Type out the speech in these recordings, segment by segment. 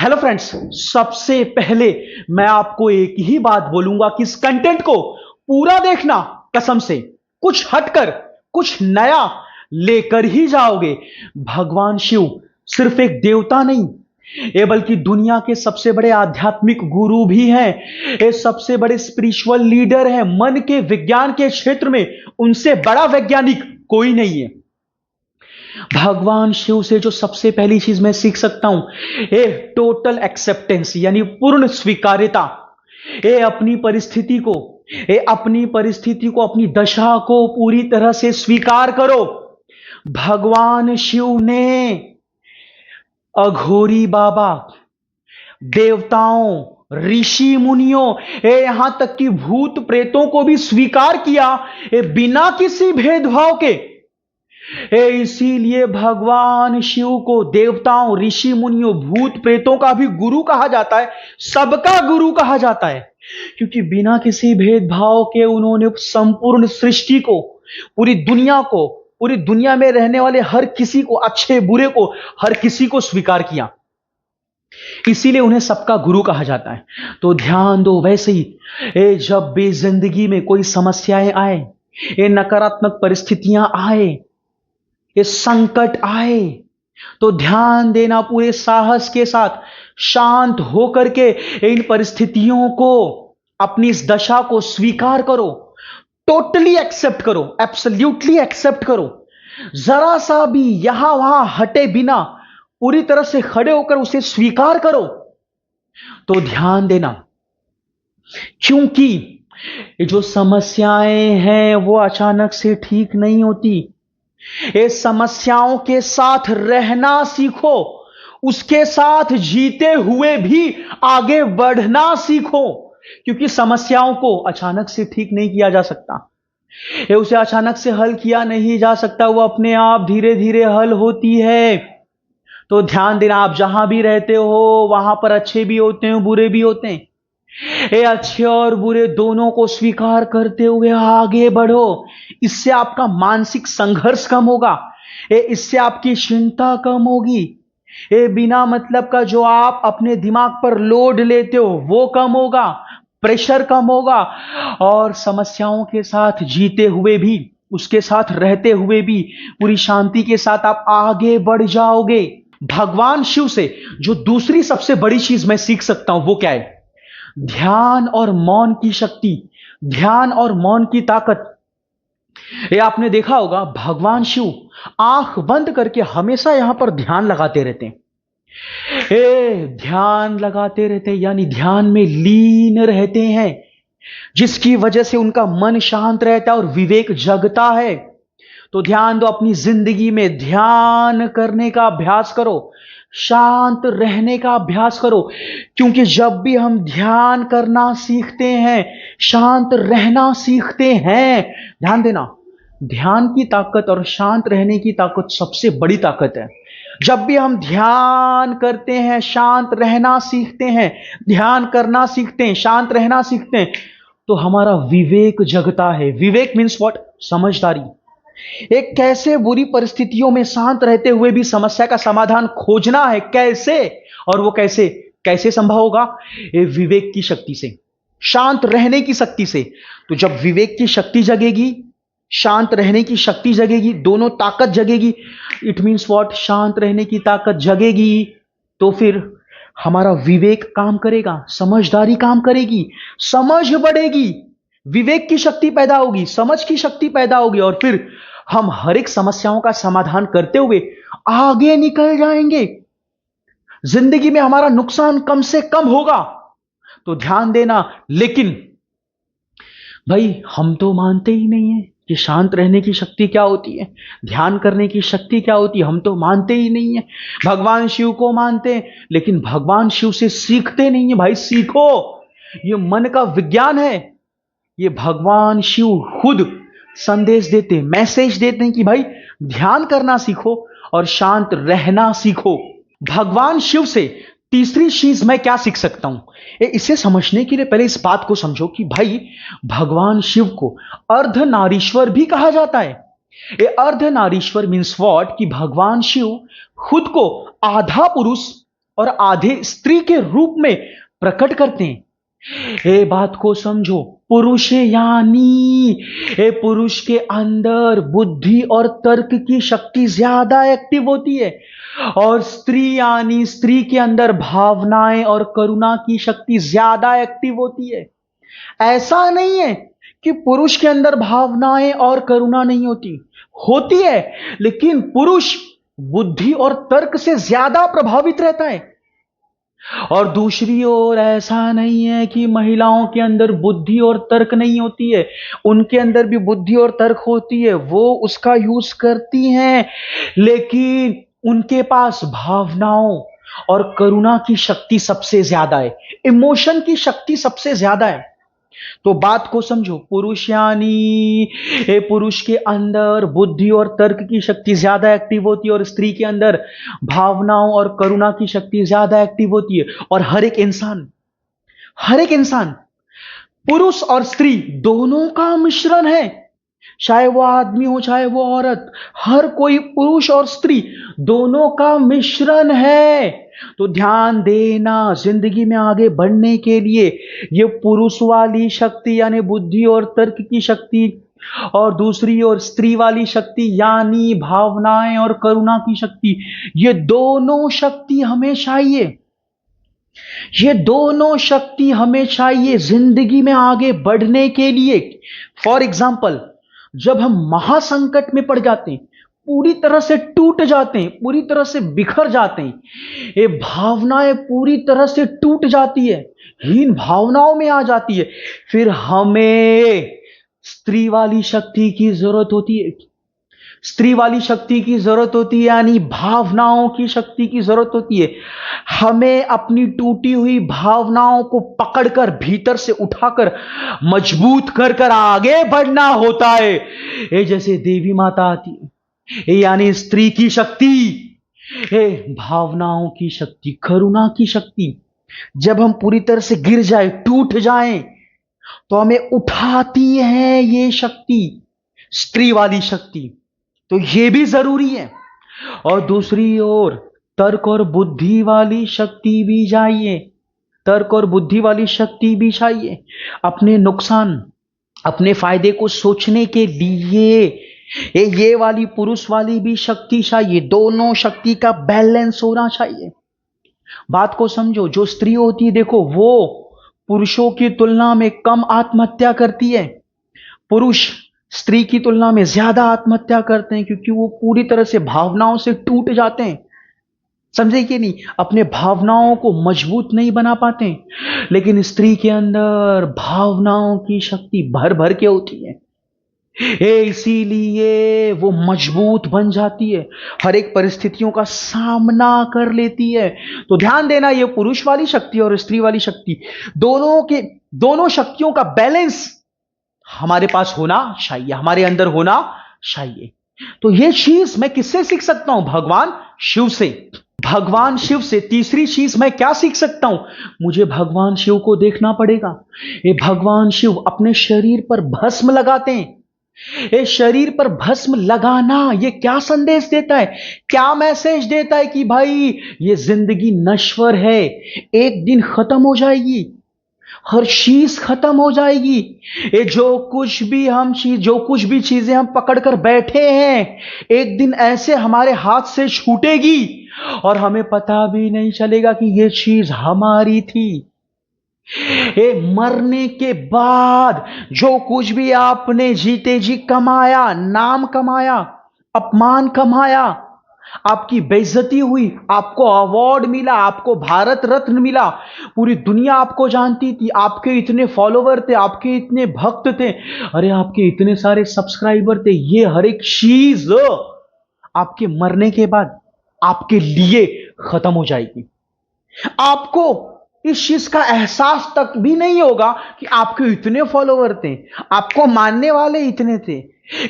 Hello friends, सबसे पहले मैं आपको एक ही बात बोलूंगा कि इस कंटेंट को पूरा देखना। कसम से कुछ हटकर कुछ नया लेकर ही जाओगे। भगवान शिव सिर्फ एक देवता नहीं, ये बल्कि दुनिया के सबसे बड़े आध्यात्मिक गुरु भी हैं। ये सबसे बड़े स्पिरिचुअल लीडर हैं। मन के विज्ञान के क्षेत्र में उनसे बड़ा वैज्ञानिक कोई नहीं है। भगवान शिव से जो सबसे पहली चीज मैं सीख सकता हूं, ये टोटल एक्सेप्टेंस यानी पूर्ण स्वीकार्यता। ये अपनी परिस्थिति को अपनी दशा को पूरी तरह से स्वीकार करो। भगवान शिव ने अघोरी बाबा, देवताओं, ऋषि मुनियों, यहां तक कि भूत प्रेतों को भी स्वीकार किया, बिना किसी भेदभाव के। इसीलिए भगवान शिव को देवताओं, ऋषि मुनियों, भूत प्रेतों का भी गुरु कहा जाता है, सबका गुरु कहा जाता है। क्योंकि बिना किसी भेदभाव के उन्होंने संपूर्ण सृष्टि को, पूरी दुनिया में रहने वाले हर किसी को, अच्छे बुरे को, हर किसी को स्वीकार किया। इसीलिए उन्हें सबका गुरु कहा जाता है। तो ध्यान दो, वैसे ही जब भी जिंदगी में कोई समस्याएं आए, ये नकारात्मक परिस्थितियां आए, ये संकट आए, तो ध्यान देना, पूरे साहस के साथ शांत होकर के इन परिस्थितियों को, अपनी इस दशा को स्वीकार करो। टोटली एक्सेप्ट करो, एब्सोल्युटली एक्सेप्ट करो। जरा सा भी यहां वहां हटे बिना पूरी तरह से खड़े होकर उसे स्वीकार करो। तो ध्यान देना, क्योंकि ये जो समस्याएं हैं वो अचानक से ठीक नहीं होती। ये समस्याओं के साथ रहना सीखो, उसके साथ जीते हुए भी आगे बढ़ना सीखो। क्योंकि समस्याओं को अचानक से ठीक नहीं किया जा सकता, ये उसे अचानक से हल किया नहीं जा सकता, वो अपने आप धीरे धीरे हल होती है। तो ध्यान देना, आप जहां भी रहते हो वहां पर अच्छे भी होते हैं, बुरे भी होते हैं। ये अच्छे और बुरे दोनों को स्वीकार करते हुए आगे बढ़ो। इससे आपका मानसिक संघर्ष कम होगा, इससे आपकी चिंता कम होगी। ये बिना मतलब का जो आप अपने दिमाग पर लोड लेते हो वो कम होगा, प्रेशर कम होगा, और समस्याओं के साथ जीते हुए भी, उसके साथ रहते हुए भी पूरी शांति के साथ आप आगे बढ़ जाओगे। भगवान शिव से जो दूसरी सबसे बड़ी चीज मैं सीख सकता हूं वो क्या है? ध्यान और मौन की शक्ति, ध्यान और मौन की ताकत। ये आपने देखा होगा, भगवान शिव आंख बंद करके हमेशा यहां पर ध्यान लगाते रहते हैं। ध्यान लगाते रहते हैं यानी ध्यान में लीन रहते हैं, जिसकी वजह से उनका मन शांत रहता है और विवेक जगता है। तो ध्यान दो, अपनी जिंदगी में ध्यान करने का अभ्यास करो, शांत रहने का अभ्यास करो। क्योंकि जब भी हम ध्यान करना सीखते हैं, शांत रहना सीखते हैं, ध्यान देना, ध्यान की ताकत और शांत रहने की ताकत सबसे बड़ी ताकत है। जब भी हम ध्यान करते हैं, शांत रहना सीखते हैं, ध्यान करना सीखते हैं, शांत रहना सीखते हैं, तो हमारा विवेक जगता है। विवेक मीन्स व्हाट? समझदारी। एक कैसे बुरी परिस्थितियों में शांत रहते हुए भी समस्या का समाधान खोजना है, कैसे, और वो कैसे कैसे संभव होगा? ये विवेक की शक्ति से, शांत रहने की शक्ति से। तो जब विवेक की शक्ति जगेगी, शांत रहने की शक्ति जगेगी, दोनों ताकत जगेगी, इट मीन्स व्हाट? शांत रहने की ताकत जगेगी, तो फिर हमारा विवेक काम करेगा, समझदारी काम करेगी, समझ बढ़ेगी, विवेक की शक्ति पैदा होगी, समझ की शक्ति पैदा होगी, और फिर हम हर एक समस्याओं का समाधान करते हुए आगे निकल जाएंगे। जिंदगी में हमारा नुकसान कम से कम होगा। तो ध्यान देना, लेकिन भाई हम तो मानते ही नहीं है कि शांत रहने की शक्ति क्या होती है, ध्यान करने की शक्ति क्या होती है, हम तो मानते ही नहीं है। भगवान शिव को मानते हैं, लेकिन भगवान शिव से सीखते नहीं है। भाई सीखो, ये मन का विज्ञान है। ये भगवान शिव खुद संदेश देते, मैसेज देते हैं कि भाई ध्यान करना सीखो और शांत रहना सीखो। भगवान शिव से तीसरी चीज मैं क्या सीख सकता हूं, इसे समझने के लिए पहले इस बात को समझो कि भाई भगवान शिव को अर्धनारीश्वर भी कहा जाता है। ये अर्धनारीश्वर मीन्स व्हाट? कि भगवान शिव खुद को आधा पुरुष और आधे स्त्री के रूप में प्रकट करते हैं। ये बात को समझो, पुरुष यानी पुरुष के अंदर बुद्धि और तर्क की शक्ति ज्यादा एक्टिव होती है, और स्त्री यानी स्त्री के अंदर भावनाएं और करुणा की शक्ति ज्यादा एक्टिव होती है। ऐसा नहीं है कि पुरुष के अंदर भावनाएं और करुणा नहीं होती, होती है, लेकिन पुरुष बुद्धि और तर्क से ज्यादा प्रभावित रहता है। और दूसरी ओर ऐसा नहीं है कि महिलाओं के अंदर बुद्धि और तर्क नहीं होती है, उनके अंदर भी बुद्धि और तर्क होती है, वो उसका यूज करती हैं, लेकिन उनके पास भावनाओं और करुणा की शक्ति सबसे ज्यादा है, इमोशन की शक्ति सबसे ज्यादा है। तो बात को समझो, पुरुष यानी पुरुष के अंदर बुद्धि और तर्क की शक्ति ज्यादा एक्टिव होती है, और स्त्री के अंदर भावनाओं और करुणा की शक्ति ज्यादा एक्टिव होती है। और हर एक इंसान पुरुष और स्त्री दोनों का मिश्रण है, चाहे वो आदमी हो चाहे वो औरत, हर कोई पुरुष और स्त्री दोनों का मिश्रण है। तो ध्यान देना, जिंदगी में आगे बढ़ने के लिए ये पुरुष वाली शक्ति यानी बुद्धि और तर्क की शक्ति, और दूसरी ओर स्त्री वाली शक्ति यानी भावनाएं और करुणा की शक्ति, ये दोनों शक्ति हमें चाहिए, ये दोनों शक्ति हमें चाहिए जिंदगी में आगे बढ़ने के लिए। फॉर एग्जाम्पल, जब हम महासंकट में पड़ जाते हैं, पूरी तरह से टूट जाते हैं, पूरी तरह से बिखर जाते हैं, ये भावनाएं पूरी तरह से टूट जाती है, हीन भावनाओं में आ जाती है, फिर हमें स्त्री वाली शक्ति की जरूरत होती है, स्त्री वाली शक्ति की जरूरत होती है, यानी भावनाओं की शक्ति की जरूरत होती है। हमें अपनी टूटी हुई भावनाओं को पकड़कर भीतर से उठाकर मजबूत कर कर आगे बढ़ना होता है। ये जैसे देवी माता आती है, ये यानी स्त्री की शक्ति, ये भावनाओं की शक्ति, करुणा की शक्ति। जब हम पूरी तरह से गिर जाए, टूट जाएं, तो हमें उठाती है ये शक्ति, स्त्री वाली शक्ति। तो ये भी जरूरी है। और दूसरी ओर तर्क और बुद्धि वाली शक्ति भी चाहिए, तर्क और बुद्धि वाली शक्ति भी चाहिए, अपने नुकसान अपने फायदे को सोचने के लिए ये वाली पुरुष वाली भी शक्ति चाहिए, दोनों शक्ति का बैलेंस होना चाहिए। बात को समझो, जो स्त्री होती है, देखो, वो पुरुषों की तुलना में कम आत्महत्या करती है, पुरुष स्त्री की तुलना में ज्यादा आत्महत्या करते हैं, क्योंकि वो पूरी तरह से भावनाओं से टूट जाते हैं, समझे कि नहीं, अपने भावनाओं को मजबूत नहीं बना पाते। लेकिन स्त्री के अंदर भावनाओं की शक्ति भर भर के होती है, इसीलिए वो मजबूत बन जाती है, हर एक परिस्थितियों का सामना कर लेती है। तो ध्यान देना, ये पुरुष वाली शक्ति और स्त्री वाली शक्ति, दोनों शक्तियों का बैलेंस हमारे पास होना चाहिए, हमारे अंदर होना चाहिए। तो ये चीज मैं किससे सीख सकता हूं? भगवान शिव से, भगवान शिव से। तीसरी चीज मैं क्या सीख सकता हूं? मुझे भगवान शिव को देखना पड़ेगा। ये भगवान शिव अपने शरीर पर भस्म लगाते हैं, ये शरीर पर भस्म लगाना ये क्या संदेश देता है, क्या मैसेज देता है कि भाई ये जिंदगी नश्वर है, एक दिन खत्म हो जाएगी, हर चीज खत्म हो जाएगी। ये जो कुछ भी चीजें हम पकड़कर बैठे हैं, एक दिन ऐसे हमारे हाथ से छूटेगी और हमें पता भी नहीं चलेगा कि ये चीज हमारी थी। ये मरने के बाद जो कुछ भी आपने जीते जी कमाया, नाम कमाया, अपमान कमाया, आपकी बेइज्जती हुई, आपको अवार्ड मिला, आपको भारत रत्न मिला, पूरी दुनिया आपको जानती थी, आपके इतने फॉलोवर थे, आपके इतने भक्त थे, अरे आपके इतने सारे सब्सक्राइबर थे, ये हर एक चीज आपके मरने के बाद आपके लिए खत्म हो जाएगी। आपको इस चीज का एहसास तक भी नहीं होगा कि आपके इतने फॉलोवर थे, आपको मानने वाले इतने थे,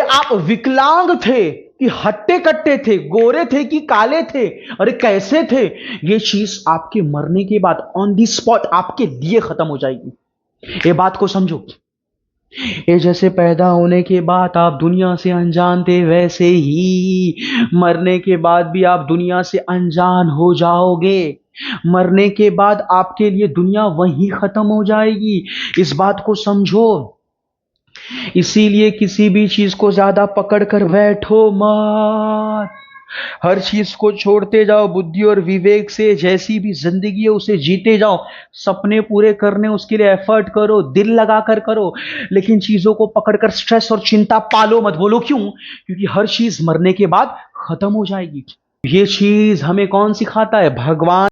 आप विकलांग थे कि हट्टे कट्टे थे, गोरे थे कि काले थे, अरे कैसे थे, ये चीज आपके मरने के बाद ऑन दी स्पॉट आपके लिए खत्म हो जाएगी। ये बात को समझो। ये जैसे पैदा होने के बाद आप दुनिया से अनजान थे, वैसे ही मरने के बाद भी आप दुनिया से अनजान हो जाओगे। मरने के बाद आपके लिए दुनिया वहीं खत्म हो जाएगी। इस बात को समझो। इसीलिए किसी भी चीज को ज्यादा पकड़ कर बैठो मत। हर चीज को छोड़ते जाओ, बुद्धि और विवेक से जैसी भी जिंदगी है उसे जीते जाओ। सपने पूरे करने उसके लिए एफर्ट करो, दिल लगा कर करो, लेकिन चीजों को पकड़कर स्ट्रेस और चिंता पालो मत। बोलो क्यों? क्योंकि हर चीज मरने के बाद खत्म हो जाएगी। ये चीज हमें कौन सिखाता है? भगवान